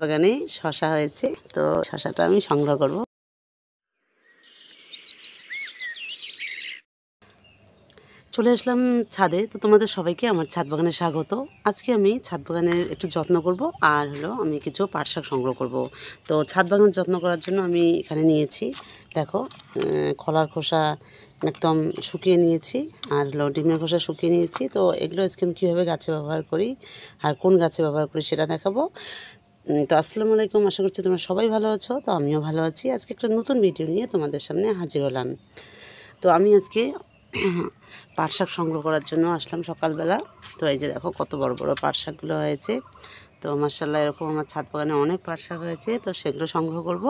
বাগানে শশা হয়েছে, তো শশাটা আমি সংগ্রহ করব। চলে আসলাম ছাদে। তো তোমাদের সবাইকে আমার ছাদ বাগানে স্বাগত। আজকে আমি ছাদ বাগানের একটু যত্ন করব, আর আমি কিছু পাট শাক সংগ্রহ করব। তো ছাদ বাগান যত্ন করার জন্য আমি এখানে নিয়েছি, দেখো, কলার খোসা একদম শুকিয়ে নিয়েছি, আর ডিমের খোসা শুকিয়ে নিয়েছি। তো এগুলো আজকে আমি কীভাবে গাছে ব্যবহার করি আর কোন গাছে ব্যবহার করি সেটা দেখাবো। তো আসসালামু আলাইকুম, আশা করছি তোমরা সবাই ভালো আছো। তো আমিও ভালো আছি। আজকে একটা নতুন ভিডিও নিয়ে তোমাদের সামনে হাজির হলাম। তো আমি আজকে পাট শাক সংগ্রহ করার জন্য আসলাম সকালবেলা। তো এই যে দেখো কত বড় বড় পাট শাকগুলো হয়েছে। তো মাশাআল্লাহ এরকম আমার ছাদ বাগানে অনেক পাট শাক হয়েছে, তো সেগুলো সংগ্রহ করব।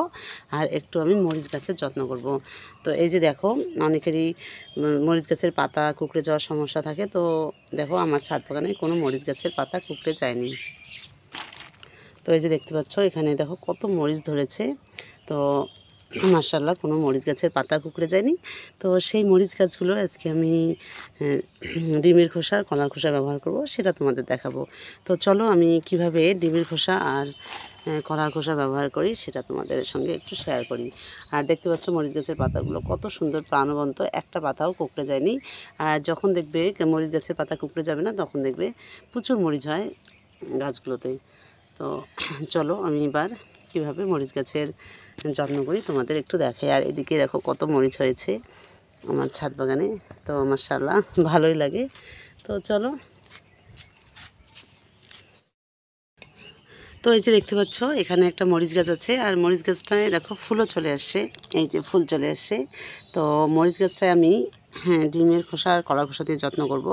আর একটু আমি মরিচ গাছের যত্ন করব। তো এই যে দেখো, অনেকেরই মরিচ গাছের পাতা কুঁকড়ে যাওয়ার সমস্যা থাকে। তো দেখো আমার ছাদ বাগানে কোনো মরিচ গাছের পাতা কুঁকড়ে যায়নি। তো এই যে দেখতে পাচ্ছ এখানে দেখো কত মরিচ ধরেছে। তো মাশাআল্লাহ কোনো মরিচ গাছের পাতা কুঁকড়ে যায়নি। তো সেই মরিচ গাছগুলো আজকে আমি ডিমের খোসা আর কলার খোসা ব্যবহার করব, সেটা তোমাদের দেখাবো। তো চলো আমি কিভাবে ডিমের খোসা আর কলার খোসা ব্যবহার করি সেটা তোমাদের সঙ্গে একটু শেয়ার করি। আর দেখতে পাচ্ছ মরিচ গাছের পাতাগুলো কত সুন্দর প্রাণবন্ত, একটা পাতাও কুঁকড়ে যায়নি। আর যখন দেখবে মরিচ গাছের পাতা কুঁকড়ে যাবে না, তখন দেখবে প্রচুর মরিচ হয় গাছগুলোতে। তো চলো আমি এবার কীভাবে মরিচ গাছের যত্ন করি তোমাদের একটু দেখাই। আর এদিকে দেখো কত মরিচ হয়েছে আমার ছাদ বাগানে। তো মাশাআল্লাহ ভালোই লাগে। তো চলো, তো এই যে দেখতে পাচ্ছ এখানে একটা মরিচ গাছ আছে, আর মরিচ গাছটায় দেখো ফুলও চলে আসছে। এই যে ফুল চলে আসছে। তো মরিচ গাছটায় আমি ডিমের খোসা আর কলার খোসা দিয়ে যত্ন করব।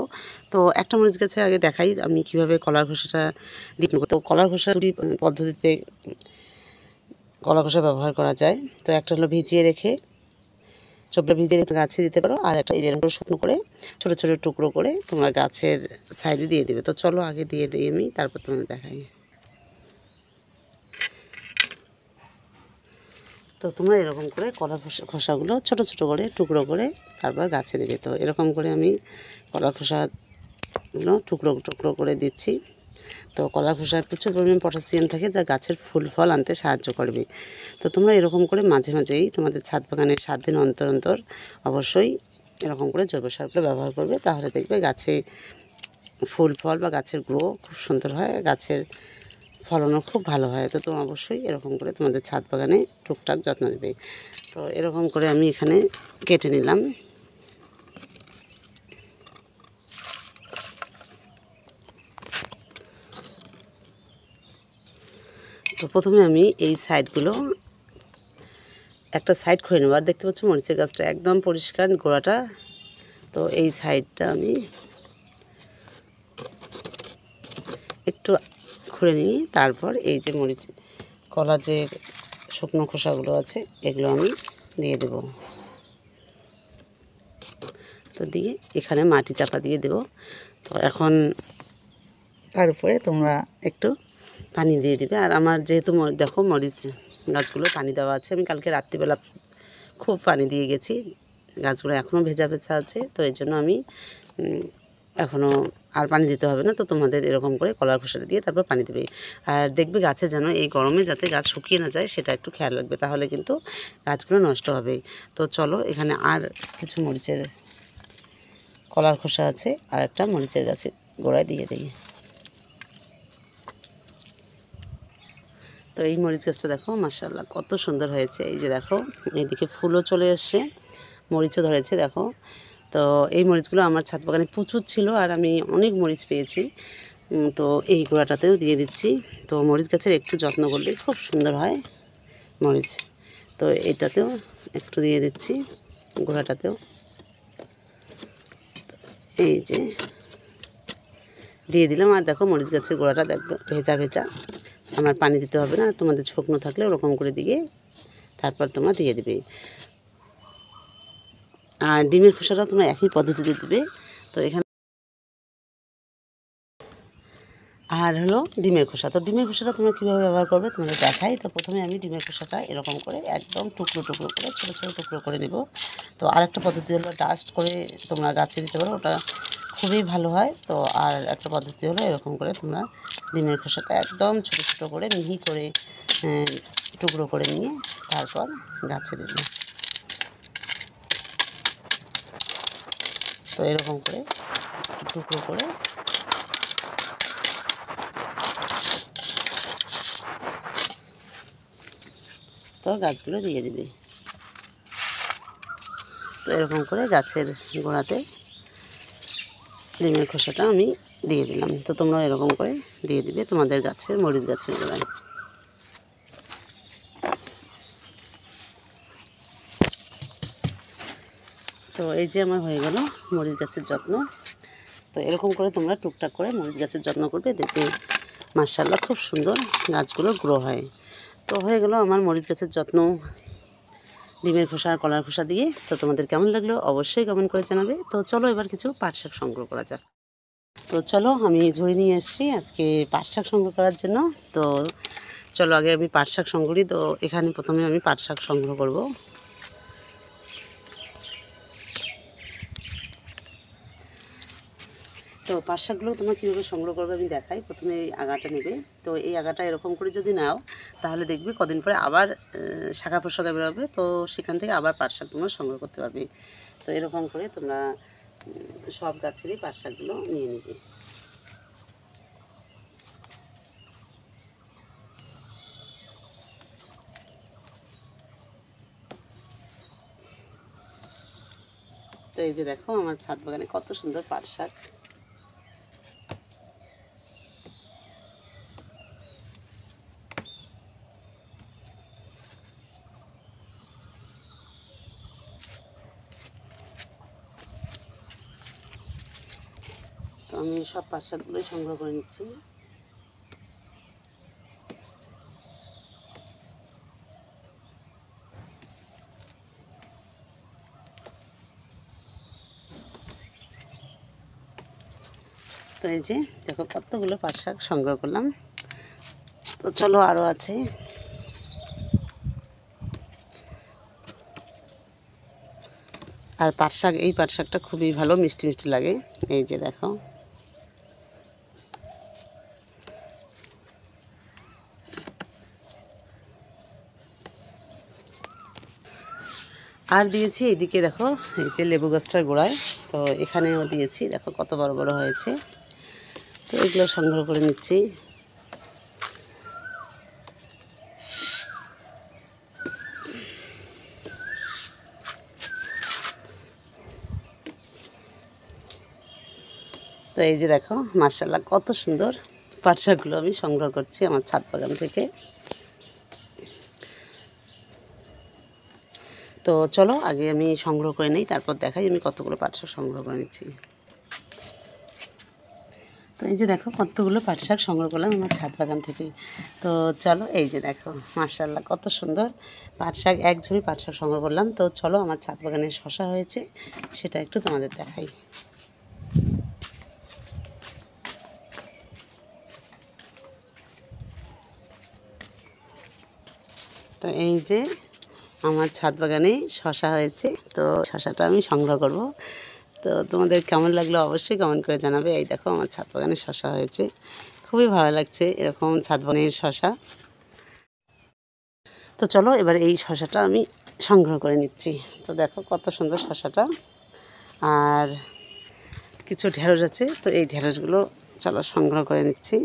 তো একটা মরিচ গাছে আগে দেখাই আমি কিভাবে কলার খোসাটা দিয়ে। তো কলার খোসা দুটি পদ্ধতিতে কলা খোসা ব্যবহার করা যায়। তো একটা হলো ভিজিয়ে রেখে চোপড়া ভিজিয়ে গাছে দিতে পারো, আর একটা এরকম করে শুকনো করে ছোটো ছোটো টুকরো করে তোমরা গাছের সাইডে দিয়ে দেবে। তো চলো আগে দিয়ে দিই আমি, তারপর তোমাদের দেখাই। তো তোমরা এরকম করে কলার খোসাগুলো ছোটো ছোটো করে টুকরো করে তারপর গাছে দেবে। তো এরকম করে আমি কলার খোসাগুলো টুকরো টুকরো করে দিচ্ছি। তো কলার খোসায় প্রচুর পরিমাণ পটাশিয়াম থাকে, যা গাছের ফুল ফল আনতে সাহায্য করবে। তো তোমরা এরকম করে মাঝে মাঝেই তোমাদের ছাদ বাগানে 7 দিন অন্তর অন্তর অবশ্যই এরকম করে জৈব সারগুলো ব্যবহার করবে, তাহলে দেখবে গাছে ফুল ফল বা গাছের গ্রো খুব সুন্দর হয়, গাছের ফলনও খুব ভালো হয়। তো তোমরা অবশ্যই এরকম করে তোমাদের ছাদ বাগানে টুকটাক যত্ন নেবে। তো এরকম করে আমি এখানে কেটে নিলাম। তো প্রথমে আমি এই সাইডগুলো একটা সাইড খুঁড়ে নেব। আর দেখতে পাচ্ছ মরিচের গাছটা একদম পরিষ্কার গোড়াটা। তো এই সাইডটা আমি একটু খুঁড়ে নিই, তারপর এই যে মরিচ কলার যে শুকনো খোসাগুলো আছে এগুলো আমি দিয়ে দেব। তো দিয়ে এখানে মাটি চাপা দিয়ে দেব। তো এখন তার উপরে তোমরা একটু পানি দিয়ে দিবে। আর আমার যেহেতু দেখো মরিচ গাছগুলো পানি দেওয়া আছে, আমি কালকে রাত্রিবেলা খুব পানি দিয়ে গেছি, গাছগুলো এখনও ভেজা ভেজা আছে। তো এই জন্য আমি এখনও আর পানি দিতে হবে না। তো তোমাদের এরকম করে কলার খোসাটা দিয়ে তারপর পানি দেবে। আর দেখবে গাছে যেন এই গরমে যাতে গাছ শুকিয়ে না যায় সেটা একটু খেয়াল রাখবে, তাহলে কিন্তু গাছগুলো নষ্ট হবে। তো চলো এখানে আর কিছু মরিচের কলার খোসা আছে, আর একটা মরিচের গাছে গোড়ায় দিয়ে দিই। তো এই মরিচ গাছটা দেখো মাশাআল্লাহ কত সুন্দর হয়েছে। এই যে দেখো এইদিকে ফুলও চলে এসছে, মরিচও ধরেছে দেখো। তো এই মরিচগুলো আমার ছাদ বাগানে প্রচুর ছিল, আর আমি অনেক মরিচ পেয়েছি। তো এই গোড়াটাতেও দিয়ে দিচ্ছি। তো মরিচ গাছের একটু যত্ন করলে খুব সুন্দর হয় মরিচ। তো এটাতেও একটু দিয়ে দিচ্ছি, গোড়াটাতেও। এই যে দিয়ে দিলাম। আর দেখো মরিচ গাছের গোড়াটা একদম ভেজা ভেজা, আমার পানি দিতে হবে না। তোমাদের শুকনো থাকলে ওরকম করে দিয়ে তারপর তোমরা দিয়ে দেবে। আর ডিমের খোসাটাও তোমরা একই পদ্ধতিতে দেবে। তো এখানে আর ডিমের খোসা। তো ডিমের খোসাটা তোমরা কীভাবে ব্যবহার করবে তোমাদের দেখাই। তো প্রথমে আমি ডিমের খোসাটা এরকম করে একদম টুকরো টুকরো করে ছোটো ছোটো টুকরো করে নেব। তো আরেকটা পদ্ধতি হলো ডাস্ট করে তোমরা গাছে দিতে পারো, ওটা খুবই ভালো হয়। তো আর একটা পদ্ধতি হলো এরকম করে তোমরা ডিমের খোসাটা একদম ছোটো ছোটো করে মিহি করে টুকরো করে নিয়ে তারপর গাছে দেবে। তো এরকম করে টুকরো করে তো গাছগুলো দিয়ে দিবে। তো এরকম করে গাছের গোড়াতে ডিমের খোসাটা আমি দিয়ে দিলাম। তো তোমরা এরকম করে দিয়ে দিবে তোমাদের গাছের মরিচ গাছের গোড়ায়। তো এই যে আমার হয়ে গেল মরিচ গাছের যত্ন। তো এরকম করে তোমরা টুকটাক করে মরিচ গাছের যত্ন করবে, দেখবে মাশাআল্লাহ খুব সুন্দর গাছগুলো গ্রো হয়। তো হয়ে গেল আমার মরিচ গাছের যত্ন ডিমের খোসা আর কলার খোসা দিয়ে। তো তোমাদের কেমন লাগলো অবশ্যই কমেন্ট করে জানাবে। তো চলো এবার কিছু পাট শাক সংগ্রহ করা যাক। তো চলো আমি ঝুড়ি নিয়ে এসেছি আজকে পাট শাক সংগ্রহ করার জন্য। তো চলো আগে আমি পাট শাক সংগ্রহ করি। তো এখানে প্রথমে আমি পাট শাক সংগ্রহ করব। তো পাট শাকগুলো তোমরা কীভাবে সংগ্রহ করবে আমি দেখাই। প্রথমে এই আগাটা নেবে। তো এই আগাটা এরকম করে যদি নাও তাহলে দেখবে কদিন পরে আবার শাখা প্রশাখা বেরোবে। তো সেখান থেকে আবার পাট শাক তোমরা সংগ্রহ করতে পারবে। তো এরকম করে তোমরা সব গাছেরই পাট শাকগুলো নিয়ে নেবে। তো এই যে দেখো আমার ছাদ বাগানে কত সুন্দর পাট শাক। তো আমি সব পাট শাকগুলোই সংগ্রহ করে নিচ্ছি। তো এই যে দেখো কতগুলো পাট শাক সংগ্রহ করলাম। তো চলো আরও আছে। আর পাট শাক, এই পাট শাকটা খুবই ভালো, মিষ্টি মিষ্টি লাগে। এই যে দেখো আর দিয়েছি এইদিকে দেখো এই যে লেবু গাছটার গোড়ায়। তো এখানেও দিয়েছি, দেখো কত বড় বড় হয়েছে। তো এগুলো সংগ্রহ করে নিচ্ছি। তো এই যে দেখো মাশাআল্লাহ কত সুন্দর পাট শাকগুলো আমি সংগ্রহ করছি আমার ছাদ বাগান থেকে। তো চলো আগে আমি সংগ্রহ করে নিই, তারপর দেখাই আমি কতগুলো পাট শাক সংগ্রহ করে নিচ্ছি। তো এই যে দেখো কতগুলো পাট শাক সংগ্রহ করলাম আমার ছাদ বাগান থেকে। তো চলো এই যে দেখো মাশাআল্লাহ কত সুন্দর পাট শাক, এক ঝুড়ি পাট শাক সংগ্রহ করলাম। তো চলো আমার ছাদ বাগানে শশা হয়েছে সেটা একটু তোমাদের দেখাই। তো এই যে আমার ছাদ বাগানে শশা হয়েছে। তো শশাটা আমি সংগ্রহ করব। তো তোমাদের কেমন লাগলো অবশ্যই কমেন্ট করে জানাবে। এই দেখো আমার ছাদ বাগানে শশা হয়েছে, খুবই ভালো লাগছে এরকম ছাদ বাগানের শশা। তো চলো এবার এই শশাটা আমি সংগ্রহ করে নিচ্ছি। তো দেখো কত সুন্দর শশাটা। আর কিছু ঢেঁড়স আছে, তো এই ঢেঁড়সগুলো চলো সংগ্রহ করে নিচ্ছি।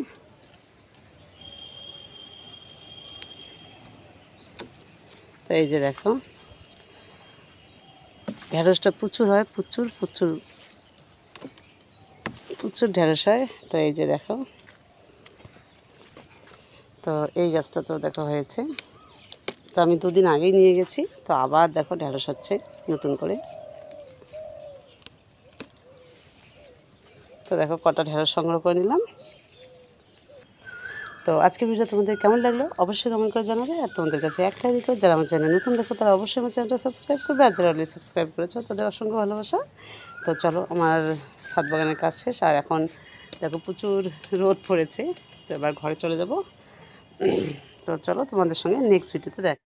তো এই যে দেখো ঢেঁড়সটা প্রচুর হয়, প্রচুর প্রচুর প্রচুর ঢেঁড়স হয়। তো এই যে দেখো, তো এই গাছটা তো দেখো হয়েছে। তো আমি দুদিন আগেই নিয়ে গেছি, তো আবার দেখো ঢেঁড়স হচ্ছে নতুন করে। তো দেখো কটা ঢেঁড়স সংগ্রহ করে নিলাম। তো আজকের ভিডিও তোমাদের কেমন লাগলো অবশ্যই কমেন্ট করে জানাবে। আর তোমাদের কাছে একটাই রিকোয়েস্ট, যারা আমার চ্যানেল নতুন দেখো তারা অবশ্যই আমার চ্যানেলটা সাবস্ক্রাইব করবে। আর যারা অলরেডি সাবস্ক্রাইব করেছো তাদের অসংখ্য ভালোবাসা। তো চলো আমার ছাদ বাগানের কাজ শেষ, আর এখন দেখো প্রচুর রোদ পড়েছে। তো এবার ঘরে চলে যাব। তো চলো তোমাদের সঙ্গে নেক্সট ভিডিওতে দেখা।